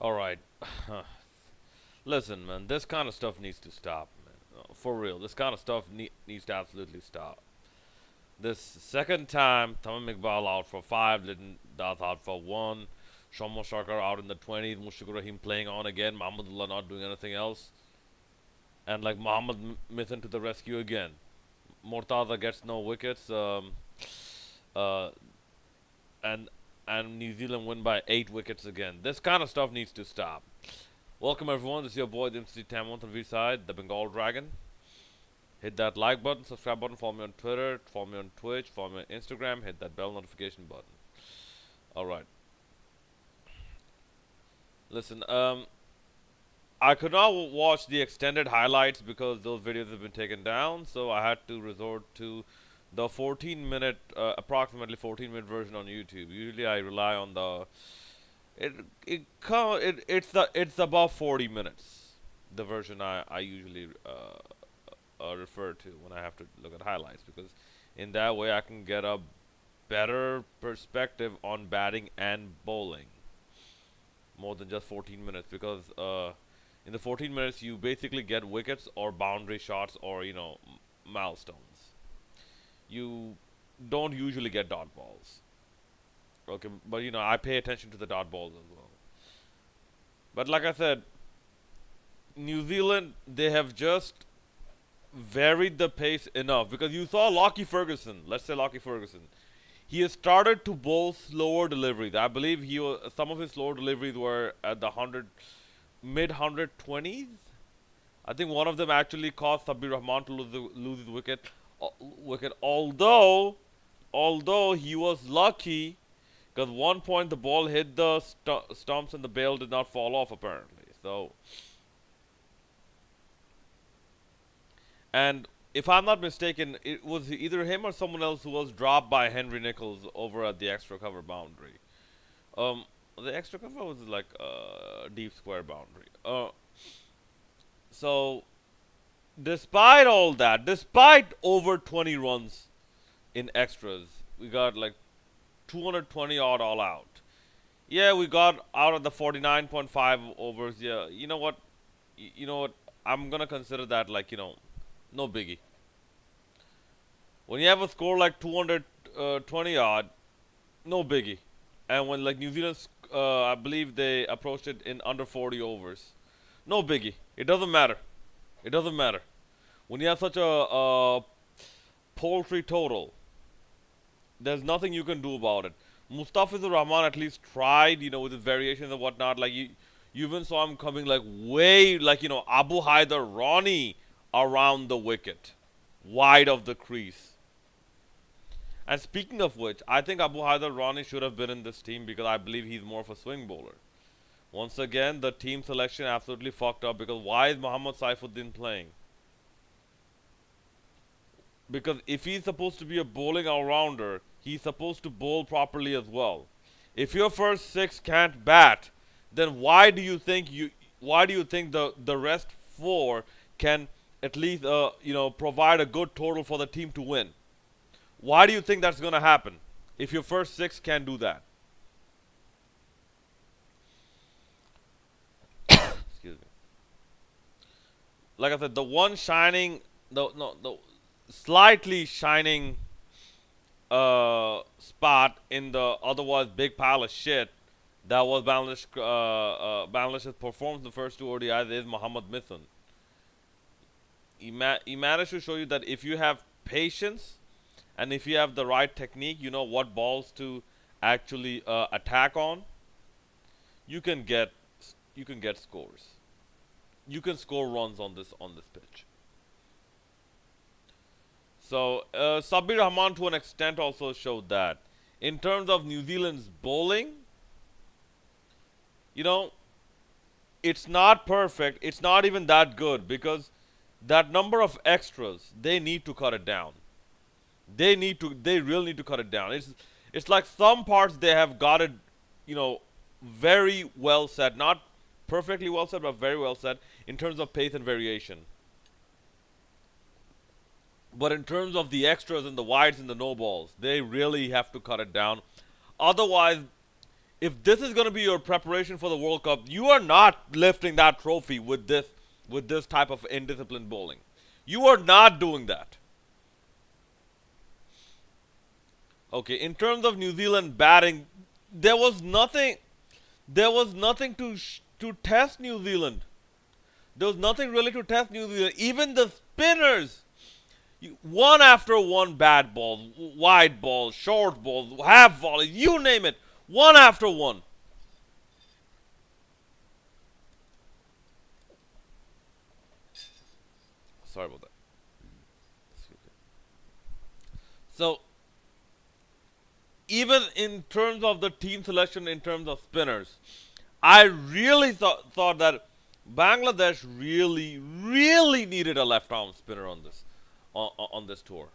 All right. Listen, man, this kind of stuff needs to stop, man. For real, this kind of stuff needs to absolutely stop. This second time, Tamim Iqbal out for 5, Lyndon Daz out for 1, Shommo Sarkar out in the 20s, Mushfiqur Rahim playing on again, Mahmudullah not doing anything else, and like Muhammad Mithun to the rescue again. Mortaza gets no wickets, uh, and New Zealand win by 8 wickets again. This kind of stuff needs to stop. Welcome everyone, this is your boy, the MC Tamont on V-Side, the Bengal Dragon. Hit that like button, subscribe button, follow me on Twitter, follow me on Twitch, follow me on Instagram, hit that bell notification button. Alright. Listen, I could not watch the extended highlights because those videos have been taken down, so I had to resort to the 14-minute, approximately 14-minute version on YouTube. Usually I rely on the, it's about 40 minutes, the version I usually refer to when I have to look at highlights, because in that way I can get a better perspective on batting and bowling more than just 14 minutes, because in the 14 minutes you basically get wickets or boundary shots or milestones. You don't usually get dot balls. Okay, but I pay attention to the dot balls as well. But like I said, New Zealand, they have just varied the pace enough, because you saw Lockie Ferguson. Let's say Lockie Ferguson. He has started to bowl slower deliveries. I believe some of his slower deliveries were at the mid 120s. I think one of them actually caused Sabir Rahman to lose his wicket. Although he was lucky, because one point the ball hit the stumps and the bail did not fall off apparently. So, and if I'm not mistaken, it was either him or someone else who was dropped by Henry Nichols over at the extra cover boundary. Um, the extra cover was like a deep square boundary. So despite all that, despite over 20 runs in extras, we got like 220 odd all out. Yeah, we got out of the 49.5 overs. Yeah, you know what? You know what? I'm gonna consider that like no biggie. When you have a score like 220 odd, no biggie. And when like New Zealand, I believe they approached it in under 40 overs, no biggie. It doesn't matter. It doesn't matter. When you have such a poultry total, there's nothing you can do about it. Mustafizur Rahman at least tried, with his variations and whatnot. Like you even saw him coming like way, like Abu Haider Ronnie around the wicket, wide of the crease. And speaking of which, I think Abu Haider Ronnie should have been in this team, because I believe he's more of a swing bowler. Once again, the team selection absolutely fucked up, because why is Muhammad Saifuddin playing? Because if he's supposed to be a bowling all-rounder, he's supposed to bowl properly as well. If your first 6 can't bat, then why do you think the rest 4 can at least provide a good total for the team to win? Why do you think that's going to happen if your first 6 can't do that? Excuse me. Like I said, the one shining, the slightly shining spot in the otherwise big pile of shit that was Bangladesh's performance in the first 2 ODIs is Muhammad Mithun. He managed to show you that if you have patience and if you have the right technique, you know what balls to actually attack on, you can get scores. You can score runs on this pitch. So Sabir Rahman to an extent also showed that. In terms of New Zealand's bowling, it's not perfect. It's not even that good, because that number of extras, they need to cut it down. They really need to cut it down. It's like some parts they have got it, very well set. Not perfectly well set, but very well set in terms of pace and variation. But in terms of the extras and the wides and the no balls, they really have to cut it down. Otherwise, If this is going to be your preparation for the World Cup, you are not lifting that trophy with this type of indisciplined bowling. You are not doing that. Okay, in terms of New Zealand batting, there was nothing. There was nothing to test New Zealand. There was nothing really to test New Zealand. Even the spinners, one after one bad balls, wide balls, short balls, half volleys, you name it, one after one. Sorry about that. So even in terms of the team selection, in terms of spinners, I really thought that Bangladesh really needed a left-arm spinner on this tour.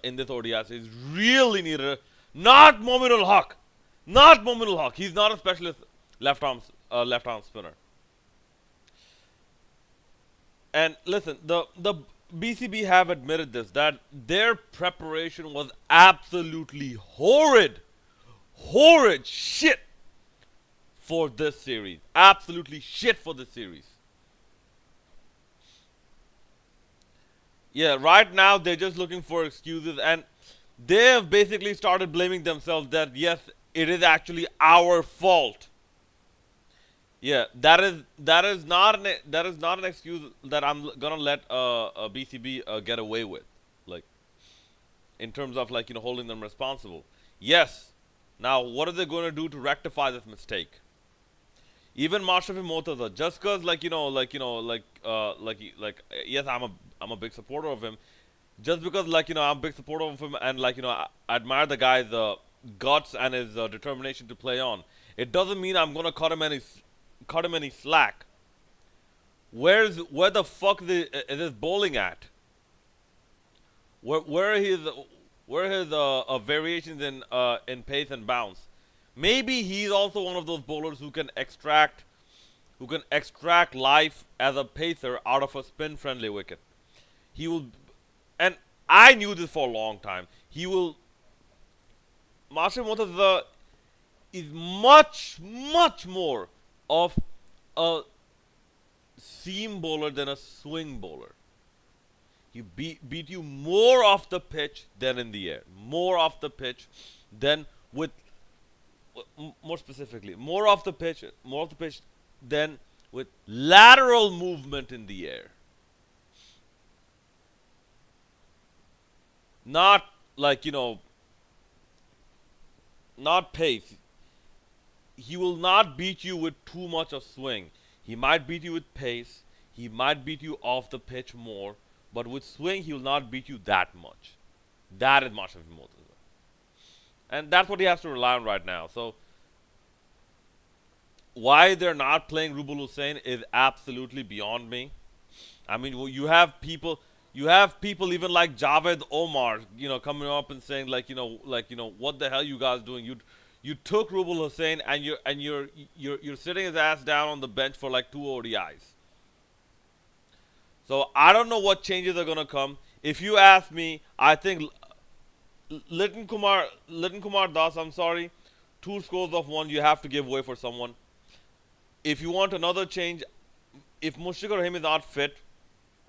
In this ODI series, really needed not Mominul Haq, not Mominul Haq. He's not a specialist left-arm spinner. And listen, the BCB have admitted this, that their preparation was absolutely horrid shit for this series. Absolutely shit for this series. Yeah, right now they're just looking for excuses, and they have basically started blaming themselves that yes, it is actually our fault. Yeah, that is not an excuse that I'm gonna let a BCB get away with, like in terms of like holding them responsible. Yes. Now, what are they going to do to rectify this mistake? Even Mashrafi Mortaza, just cause yes, I'm a big supporter of him. Just because I'm a big supporter of him and I admire the guy's guts and his determination to play on. It doesn't mean I'm gonna cut him any slack. Where the fuck is this bowling at? Where are his variations in pace and bounce? Maybe he's also one of those bowlers who can extract life as a pacer out of a spin friendly wicket. He will, and I knew this for a long time. He will. Marshall Motors is much more of a seam bowler than a swing bowler. He beat you more off the pitch than in the air. More off the pitch than with, more specifically, more off the pitch than with lateral movement in the air. Not like, not pace. He will not beat you with too much of swing. He might beat you with pace. He might beat you off the pitch more. But with swing, he will not beat you that much. That is Marshall Moses. And that's what he has to rely on right now. So, why they're not playing Rubul Hussain is absolutely beyond me. I mean, you have people even like Javed Omar, coming up and saying what the hell you guys doing? You took Rubul Hussain and you're sitting his ass down on the bench for like 2 ODIs. So I don't know what changes are gonna come. If you ask me, I think Liton Kumar Das, I'm sorry, 2 scores of 1, you have to give way for someone. If you want another change, if Mushfiqur Rahim is not fit,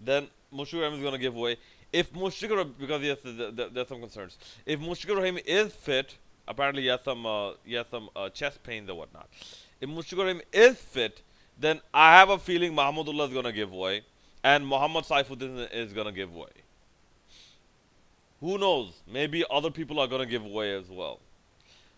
then Mushfiqur Rahim is going to give way. If Mushfiqur, because yes, there's some concerns. If Mushfiqur Rahim is fit, apparently he has some chest pains or whatnot. If Mushfiqur Rahim is fit, then I have a feeling Mahmudullah is going to give way, and Muhammad Saifuddin is going to give way. Who knows? Maybe other people are going to give way as well.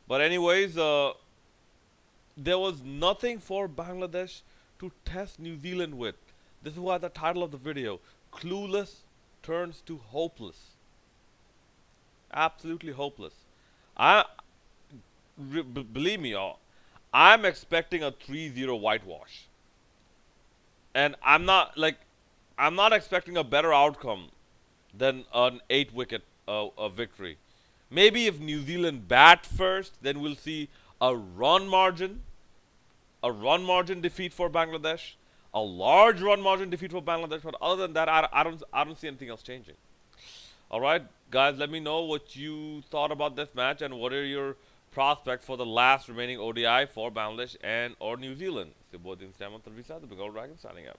But anyways, there was nothing for Bangladesh to test New Zealand with. This is why the title of the video, Clueless turns to hopeless. Absolutely hopeless. Believe me, y'all, I'm expecting a 3-0 whitewash. And I'm not expecting a better outcome than an 8-wicket victory. Maybe if New Zealand bat first, then we'll see a run margin defeat for Bangladesh, a large run margin defeat for Bangladesh. But other than that, I don't see anything else changing. All right, guys, let me know what you thought about this match and what are your prospect for the last remaining ODI for Bangladesh and or New Zealand. So both in Stamon Tavisa, the Bengal Dragon signing up.